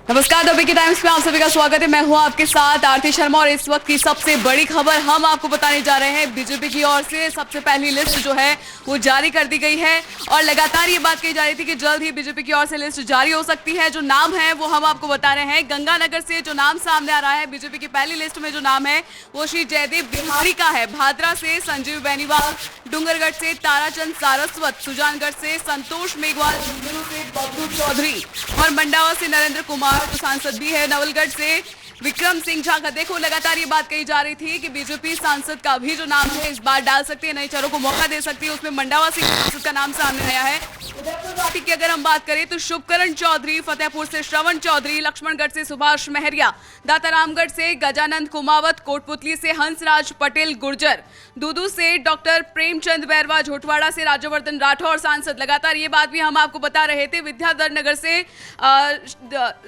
नमस्कार, the VK times में आप सभी का स्वागत है। मैं हूं आपके साथ आरती शर्मा और इस वक्त की सबसे बड़ी खबर हम आपको बताने जा रहे हैं। बीजेपी की ओर से सबसे पहली लिस्ट जो है वो जारी कर दी गई है और लगातार ये बात कही जा रही थी कि जल्द ही बीजेपी की ओर से लिस्ट जारी हो सकती है। जो नाम है वो हम आपको बता रहे हैं। गंगानगर से जो नाम सामने आ रहा है बीजेपी की पहली लिस्ट में, जो नाम है वो श्री जयदेव बिहारी का है। भादरा से संजीव बेनीवाल, डूंगरगढ़ से ताराचंद सारस्वत, सुजानगढ़ से संतोष मेघवाल, से बबलू चौधरी और मंडावा से नरेंद्र कुमार जो सांसद भी है, नवलगढ़ से विक्रम सिंह झा का। देखो, लगातार ये बात कही जा रही थी कि बीजेपी सांसद का भी जो नाम है इस बार डाल सकती है, नए चेहरों को मौका दे सकती है। उसमें मंडावा से सांसद का नाम सामने आया है। उदयपुर पार्टी की अगर हम बात करें तो शुभकरण चौधरी, फतेहपुर से श्रवण चौधरी, लक्ष्मणगढ़ से सुभाष महरिया, दातारामगढ़ से गजानंद कुमावत, कोटपुतली से हंसराज पटेल गुर्जर, दूदू से डॉक्टर प्रेमचंद बैरवा, झोटवाड़ा से राज्यवर्धन राठौर सांसद। लगातार ये बात भी हम आपको बता रहे थे। विद्याधर नगर से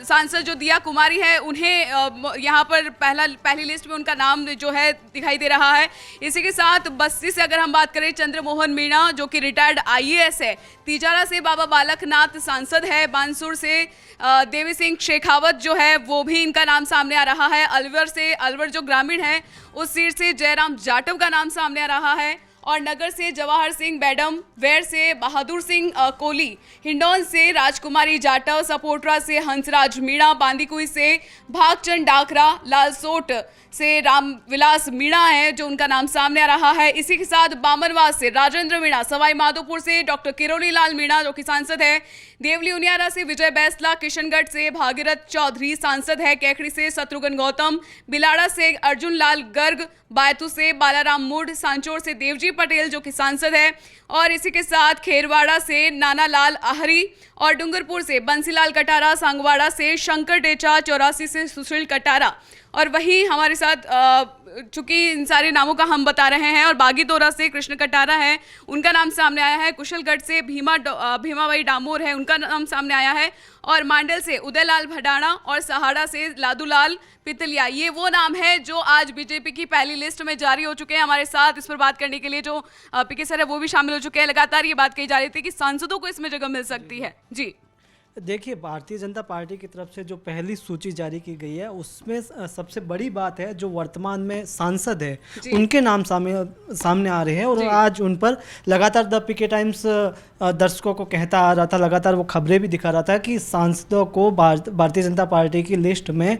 सांसद जो दिया कुमारी है, उन्हें यहाँ पर पहली लिस्ट में उनका नाम जो है दिखाई दे रहा है। इसी के साथ बस्ती से अगर हम बात करें, चंद्रमोहन मीणा जो कि रिटायर्ड IAS है, तिजारा से बाबा बालकनाथ सांसद है, बानसूर से देवी सिंह शेखावत जो है वो भी इनका नाम सामने आ रहा है। अलवर जो ग्रामीण है उस सीट से जयराम जाटव का नाम सामने आ रहा है और नगर से जवाहर सिंह बैडम, वेर से बहादुर सिंह कोहली, हिंडौन से राजकुमारी जाटव, सपोटरा से हंसराज मीणा, बांदीकुई से भागचंद डाकरा, लालसोट से रामविलास मीणा है जो उनका नाम सामने आ रहा है। इसी के साथ बामनवास से राजेंद्र मीणा, सवाई माधोपुर से डॉक्टर किरोड़ी लाल मीणा जो कि सांसद है, देवली उनियारा से विजय बैसला, किशनगढ़ से भागीरथ चौधरी सांसद है, कैखड़ी से शत्रुघ्न गौतम, बिलाड़ा से अर्जुन लाल गर्ग, बायतू से बालाराम मूड, सांचौर से देवजी पटेल जो कि सांसद है और इसी के साथ खेरवाड़ा से नाना लाल आहरी और डूंगरपुर से बंसीलाल कटारा, सांगवाड़ा से शंकर टेचा, 84 से सुशील कटारा। और वही हमारे साथ चूंकि इन सारे नामों का हम बता रहे हैं और बागीतोरा से कृष्ण कटारा है, उनका नाम सामने आया है। कुशलगढ़ से भीमाबाई डामोर है, उनका नाम सामने आया है और मांडल से उदयलाल भडाना और सहाड़ा से लादूलाल पितलिया। ये वो नाम है जो आज बीजेपी की पहली लिस्ट में जारी हो चुके हैं। हमारे साथ इस पर बात करने के लिए जो पीके सर है वो भी शामिल हो चुके हैं। लगातार ये बात कही जा रही थी कि सांसदों को इसमें जगह मिल सकती है। जी देखिए, भारतीय जनता पार्टी की तरफ से जो पहली सूची जारी की गई है उसमें सबसे बड़ी बात है जो वर्तमान में सांसद है उनके नाम सामने आ रहे हैं और आज उन पर लगातार द पीके टाइम्स दर्शकों को कहता आ रहा था, लगातार वो खबरें भी दिखा रहा था कि सांसदों को भारतीय जनता पार्टी की लिस्ट में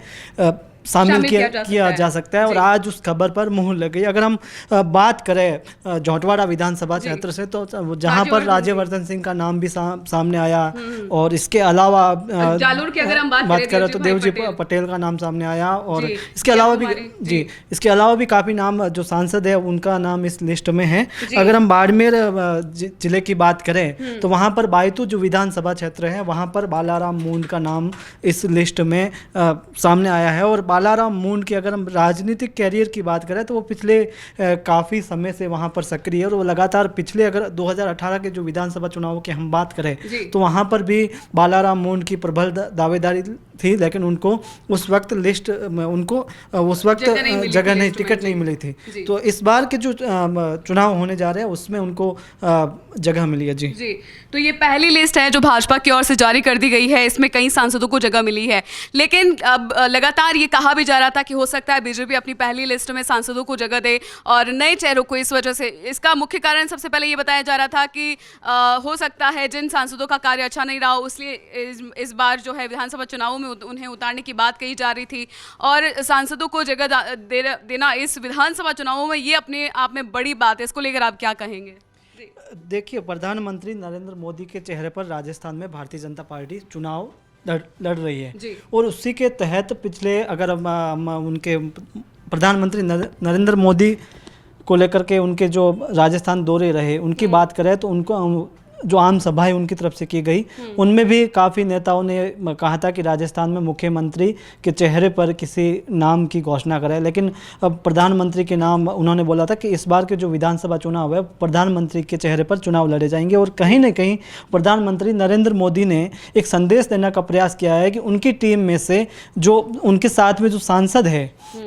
शामिल किया जा सकता है और आज उस खबर पर मुहर लग गई। अगर हम बात करें झोटवाड़ा विधानसभा क्षेत्र से तो जहां पर राज्यवर्धन सिंह का नाम भी सामने आया और इसके अलावा जालोर की अगर हम बात करें तो देवजी पटेल का नाम सामने आया और इसके अलावा भी काफ़ी नाम जो सांसद है उनका नाम इस लिस्ट में है। अगर हम बाड़मेर जिले की बात करें तो वहाँ पर बायतू जो विधानसभा क्षेत्र है वहाँ पर बालाराम मूंड का नाम इस लिस्ट में सामने आया है। और बालाराम मूंड की अगर हम राजनीतिक कैरियर की बात करें तो वो पिछले काफ़ी समय से वहाँ पर सक्रिय है और वो लगातार पिछले अगर 2018 के जो विधानसभा चुनावों की हम बात करें तो वहाँ पर भी बालाराम मूंड की प्रबल दावेदारी थी, लेकिन उनको उस वक्त टिकट नहीं मिली थी। तो इस बार के जो चुनाव होने जा रहे हैं उसमें उनको जगह मिली है। जी तो ये पहली लिस्ट है जो भाजपा की ओर से जारी कर दी गई है। इसमें कई सांसदों को जगह मिली है, लेकिन अब लगातार ये कहा भी जा रहा था कि हो सकता है बीजेपी अपनी पहली लिस्ट में सांसदों को जगह दे और नए चेहरों को। इस वजह से इसका मुख्य कारण सबसे पहले ये बताया जा रहा था कि हो सकता है जिन सांसदों का कार्य अच्छा नहीं रहा इसलिए इस बार जो है विधानसभा चुनावों में उन्हें उतारने की बात कही जा रही थी और सांसदों को जगह देना इस विधानसभा चुनावों में ये अपने आप में बड़ी बात है। इसको लेकर आप क्या कहेंगे? देखिए, प्रधानमंत्री नरेंद्र मोदी के चेहरे पर राजस्थान में भारतीय जनता पार्टी चुनाव लड़ रही है और उसी के तहत पिछले अगर उनके प्रधानमंत्री नरेंद्र मोदी को लेकर के उनके जो राजस्थान दौरे रहे उनकी बात करें तो उनको जो आम सभाएं उनकी तरफ से की गई उनमें भी काफ़ी नेताओं ने कहा था कि राजस्थान में मुख्यमंत्री के चेहरे पर किसी नाम की घोषणा करें, लेकिन प्रधानमंत्री के नाम उन्होंने बोला था कि इस बार के जो विधानसभा चुनाव है प्रधानमंत्री के चेहरे पर चुनाव लड़े जाएंगे। और कहीं ना कहीं प्रधानमंत्री नरेंद्र मोदी ने एक संदेश देने का प्रयास किया है कि उनकी टीम में से जो उनके साथ में जो सांसद है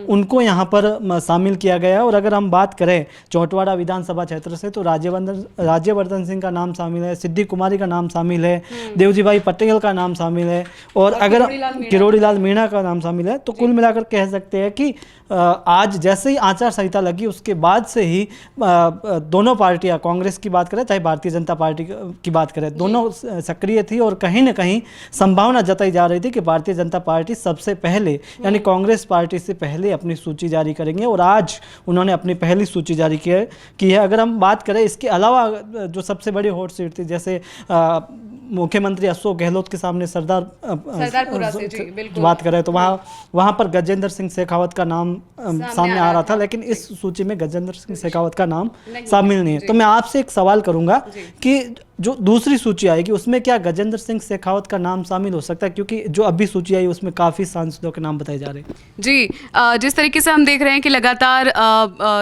उनको यहाँ पर शामिल किया गया है। और अगर हम बात करें झोटवाड़ा विधानसभा क्षेत्र से तो राज्यवर्धन सिंह का नाम शामिल शामिल है, सिद्धि कुमारी का नाम शामिल है, देवजी भाई पटेल का नाम शामिल है, और अगर किरोड़ी लाल मीणा का नाम शामिल है। तो कुल मिलाकर कह सकते हैं कि आज जैसे ही आचार संहिता लगी उसके बाद से ही दोनों पार्टियां, कांग्रेस की बात करें चाहे भारतीय जनता पार्टी की बात करें, दोनों सक्रिय थी और कहीं ना कहीं संभावना जताई जा रही थी कि भारतीय जनता पार्टी सबसे पहले यानी कांग्रेस पार्टी से पहले अपनी सूची जारी करेंगे, और आज उन्होंने अपनी पहली सूची जारी की है। अगर हम बात करें इसके अलावा जो सबसे बड़ी हॉट सीट थी, जैसे मुख्यमंत्री अशोक गहलोत के सामने सरदारपुरा से बात करें तो वहाँ पर गजेंद्र सिंह शेखावत का नाम सामने आ रहा था, लेकिन इस सूची में गजेंद्र सिंह शेखावत का नाम शामिल नहीं है। तो मैं आपसे एक सवाल करूंगा कि जो दूसरी सूची आएगी उसमें क्या गजेंद्र सिंह शेखावत का नाम शामिल हो सकता है, क्योंकि जो अभी सूची आई उसमें काफ़ी सांसदों के नाम बताए जा रहे हैं। जी, जिस तरीके से हम देख रहे हैं कि लगातार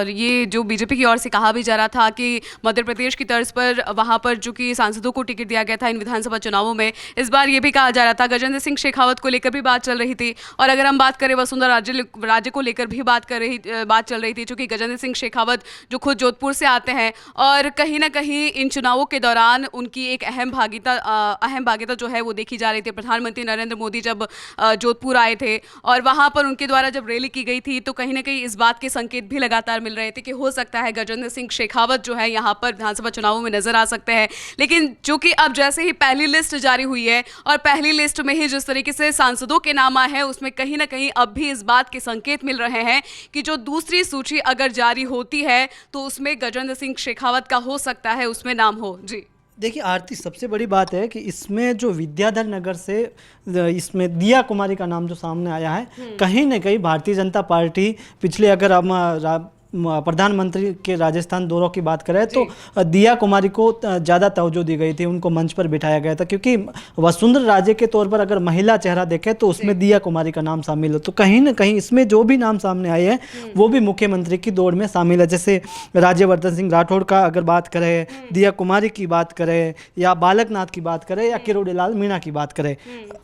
ये जो बीजेपी की ओर से कहा भी जा रहा था कि मध्य प्रदेश की तर्ज पर वहाँ पर जो कि सांसदों को टिकट दिया गया था इन विधानसभा चुनावों में, इस बार ये भी कहा जा रहा था, गजेंद्र सिंह शेखावत को लेकर भी बात चल रही थी। और अगर हम बात करें वसुंधरा राजे को लेकर भी बात चल रही थी, चूँकि गजेंद्र सिंह शेखावत जो खुद जोधपुर से आते हैं और कहीं ना कहीं इन चुनावों के दौरान उनकी एक अहम भागीदारी जो है वो देखी जा रही थी। प्रधानमंत्री नरेंद्र मोदी जब जोधपुर आए थे और वहाँ पर उनके द्वारा जब रैली की गई थी, तो कहीं ना कहीं इस बात के संकेत भी लगातार मिल रहे थे कि हो सकता है गजेंद्र सिंह शेखावत जो है यहाँ पर विधानसभा चुनावों में नजर आ सकते हैं। लेकिन चूंकि अब जैसे ही पहली लिस्ट जारी हुई है और पहली लिस्ट में ही जिस तरीके से सांसदों के नाम आए हैं, उसमें कहीं ना कहीं अब भी इस बात के संकेत मिल रहे हैं कि जो दूसरी सूची अगर जारी होती है तो उसमें गजेंद्र सिंह शेखावत का हो सकता है उसमें नाम हो। जी देखिए आरती, सबसे बड़ी बात है कि इसमें जो विद्याधर नगर से इसमें दिया कुमारी का नाम जो सामने आया है, कहीं ना कहीं भारतीय जनता पार्टी पिछले, अगर हम प्रधानमंत्री के राजस्थान दौरों की बात करें तो दिया कुमारी को ज़्यादा तवज्जो दी गई थी, उनको मंच पर बिठाया गया था, क्योंकि वसुंधरा राजे के तौर पर अगर महिला चेहरा देखें तो उसमें दिया कुमारी का नाम शामिल है। तो कहीं ना कहीं इसमें जो भी नाम सामने आए हैं वो भी मुख्यमंत्री की दौड़ में शामिल है। जैसे राज्यवर्धन सिंह राठौड़ का अगर बात करें, दिया कुमारी की बात करें, या बालकनाथ की बात करें, या किरोड़ी लाल मीणा की बात करें,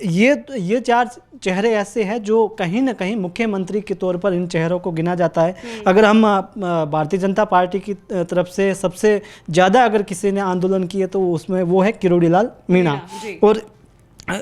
ये चार चेहरे ऐसे हैं जो कहीं ना कहीं मुख्यमंत्री के तौर पर इन चेहरों को गिना जाता है। अगर हम भारतीय जनता पार्टी की तरफ से सबसे ज़्यादा अगर किसी ने आंदोलन किए तो उसमें वो है किरोड़ी लाल मीणा। और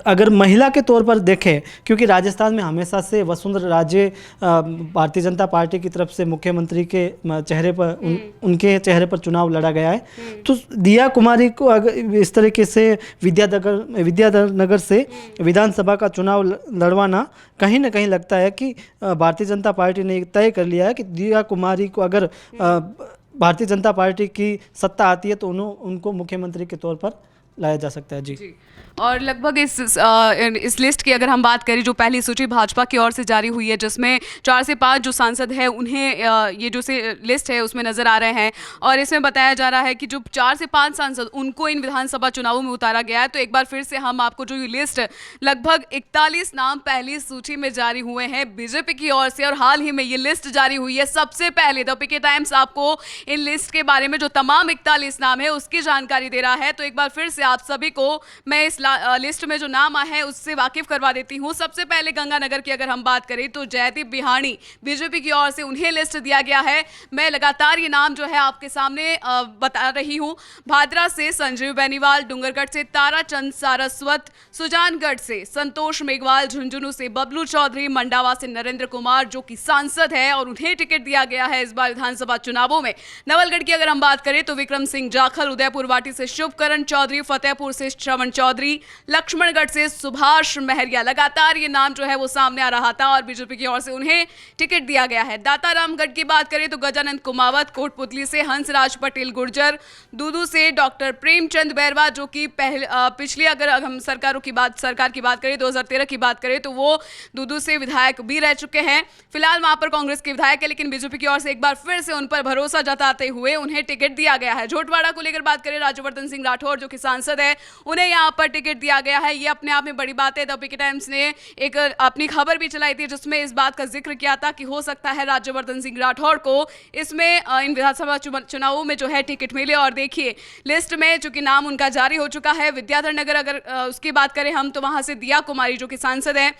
अगर महिला के तौर पर देखें, क्योंकि राजस्थान में हमेशा से वसुंधरा राजे भारतीय जनता पार्टी की तरफ से मुख्यमंत्री के चेहरे पर उनके चेहरे पर चुनाव लड़ा गया है, तो दिया कुमारी को अगर इस तरीके से विद्याधर नगर से विधानसभा का चुनाव लड़वाना, कहीं ना कहीं लगता है कि भारतीय जनता पार्टी ने तय कर लिया है कि दिया कुमारी को अगर भारतीय जनता पार्टी की सत्ता आती है तो उनको मुख्यमंत्री के तौर पर लाया जा सकता है। जी और लगभग इस लिस्ट की अगर हम बात करें, जो पहली सूची भाजपा की ओर से जारी हुई है जिसमें 4 से 5 जो सांसद हैं उन्हें ये जो लिस्ट है उसमें नज़र आ रहे हैं, और इसमें बताया जा रहा है कि जो 4 से 5 सांसद उनको इन विधानसभा चुनावों में उतारा गया है। तो एक बार फिर से हम आपको जो ये लिस्ट, लगभग 41 नाम पहली सूची में जारी हुए हैं बीजेपी की ओर से, और हाल ही में ये लिस्ट जारी हुई है सबसे पहले। द पीके टाइम्स आपको इन लिस्ट के बारे में जो तमाम 41 नाम है उसकी जानकारी दे रहा है। तो एक बार फिर से आप सभी को मैं इस लिस्ट में जो नाम आए हैं उससे वाकिफ करवा देती हूं। सबसे पहले गंगानगर की अगर हम बात करें तो जयदीप बिहानी बीजेपी की ओर से उन्हें लिस्ट दिया गया है। मैं लगातार ये नाम जो है आपके सामने बता रही हूं। भादरा से संजीव बेनीवाल, डूंगरगढ़ से ताराचंद सारस्वत, सुजानगढ़ से संतोष मेघवाल, झुंझुनू से बबलू चौधरी, मंडावा से नरेंद्र कुमार जो कि सांसद है और उन्हें टिकट दिया गया है इस बार विधानसभा चुनावों में। नवलगढ़ की अगर हम बात करें तो विक्रम सिंह जाखल, उदयपुर वाटी से शुभकरण चौधरी, फतेहपुर से श्रवण चौधरी, लक्ष्मणगढ़ से सुभाष महरिया। लगातार ये नाम जो है वो सामने आ रहा था और बीजेपी की ओर से उन्हें टिकट दिया गया है। दातारामगढ़ की बात करें तो गजानंद कुमावत, कोटपुतली से हंसराज पटेल गुर्जर, दूदू से डॉक्टर प्रेमचंद बैरवा जो कि पिछली अगर हम सरकार की बात करें 2013 की बात करें तो वो दूदू से विधायक भी रह चुके हैं। फिलहाल वहां पर कांग्रेस के विधायक है, लेकिन बीजेपी की ओर से एक बार फिर से उन पर भरोसा जताते हुए उन्हें टिकट दिया गया है। झोटवाड़ा को लेकर बात करें, राज्यवर्धन सिंह राठौड़ जो कि सांसद है, उन्हें यहां पर टिकट दिया गया है। ये अपने आप में बड़ी बात है। द पीके टाइम्स ने एक अपनी खबर भी चलाई थी जिसमें इस बात का जिक्र किया था कि हो सकता है राज्यवर्धन सिंह राठौड़ को इसमें इन विधानसभा चुनावों में जो है टिकट मिले। और देखिए लिस्ट में चूंकि नाम उनका जारी हो चुका है, विद्याधर नगर अगर उसकी बात करें हम तो वहां से दिया कुमारी जो कि सांसद है,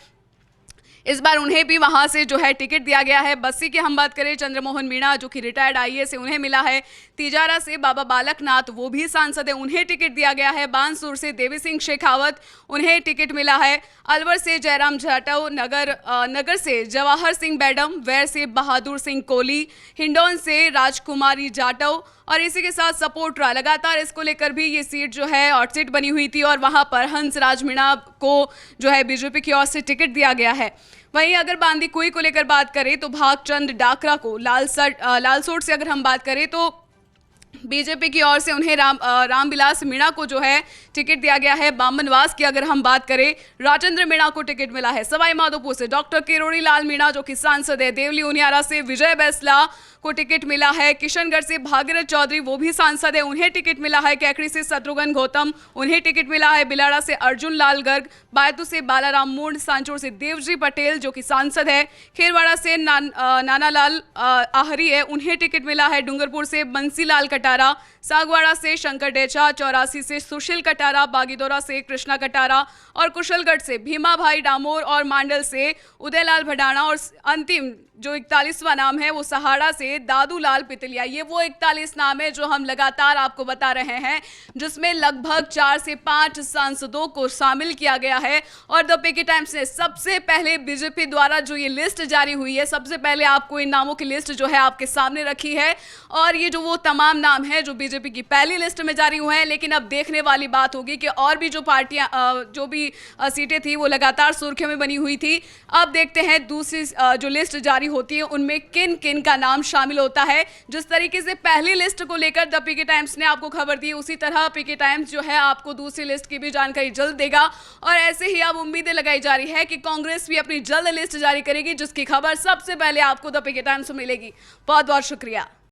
इस बार उन्हें भी वहां से जो है टिकट दिया गया है। बस्सी की हम बात करें, चंद्रमोहन मीणा जो कि रिटायर्ड आईएएस है, उन्हें मिला है। तिजारा से बाबा बालकनाथ, वो भी सांसद है, उन्हें टिकट दिया गया है। बानसूर से देवी सिंह शेखावत, उन्हें टिकट मिला है। अलवर से जयराम जाटव, नगर से जवाहर सिंह बैडम, वैर से बहादुर सिंह कोहली, हिंडौन से राजकुमारी जाटव और इसी के साथ सपोर्ट रहा। लगातार इसको लेकर भी ये सीट जो है हॉट सीट बनी हुई थी और वहां पर हंसराज मीणा को जो है बीजेपी की ओर से टिकट दिया गया है। वहीं अगर बांदी कुई को लेकर बात करें तो भागचंद डाकरा को, लालसोट से अगर हम बात करें तो बीजेपी की ओर से उन्हें रामविलास मीणा को जो है टिकट दिया गया है। बामनवास की अगर हम बात करें, राजेंद्र मीणा को टिकट मिला है। सवाई माधोपुर से डॉक्टर किरोड़ी लाल मीणा जो कि सांसद है। देवली उनियारा से विजय बैसला को टिकट मिला है। किशनगढ़ से भागीरथ चौधरी, वो भी सांसद है, उन्हें टिकट मिला है। कैकड़ी से शत्रुघ्न गौतम, उन्हें टिकट मिला है। बिलाड़ा से अर्जुन लाल गर्ग, बायतू से बालाराम मूंड, सांचौर से देवजी पटेल जो कि सांसद है। खेरवाड़ा से नानालाल आहरी है, उन्हें टिकट मिला है। डूंगरपुर से बंसीलाल कटारा, सागवाड़ा से शंकर डेचा, 84 से सुशील कटारा, बागीदोरा से कृष्णा कटारा और कुशलगढ़ से भीमा भाई डामोर और मांडल से उदयलाल भडाना और अंतिम जो 41वां नाम है वो सहाड़ा से दादूलाल पितलिया। ये वो 41 नाम है जो हम लगातार आपको बता रहे हैं, जिसमें लगभग 4 से 5 सांसदों को शामिल किया गया है। और द पीके टाइम्स ने सबसे पहले बीजेपी द्वारा जो ये लिस्ट जारी हुई है, सबसे पहले आपको इन नामों की लिस्ट जो है आपके सामने रखी है। और ये जो वो तमाम नाम है जो बीजेपी की पहली लिस्ट में जारी हुए हैं, लेकिन अब देखने वाली बात होगी कि और भी जो पार्टियां जो भी सीटें थी वो लगातार सुर्खियों में बनी हुई थी। अब देखते हैं दूसरी जो लिस्ट जारी होती है उनमें किन किन का नाम शामिल होता है। जिस तरीके से पहली लिस्ट को लेकर द पीके टाइम्स ने आपको खबर दी, उसी तरह पीके टाइम्स जो है आपको दूसरी लिस्ट की भी जानकारी जल्द देगा। और ऐसे ही अब उम्मीदें लगाई जा रही है कि कांग्रेस भी अपनी जल्द लिस्ट जारी करेगी, जिसकी खबर सबसे पहले आपको द पीके टाइम्स में मिलेगी। बहुत बहुत शुक्रिया।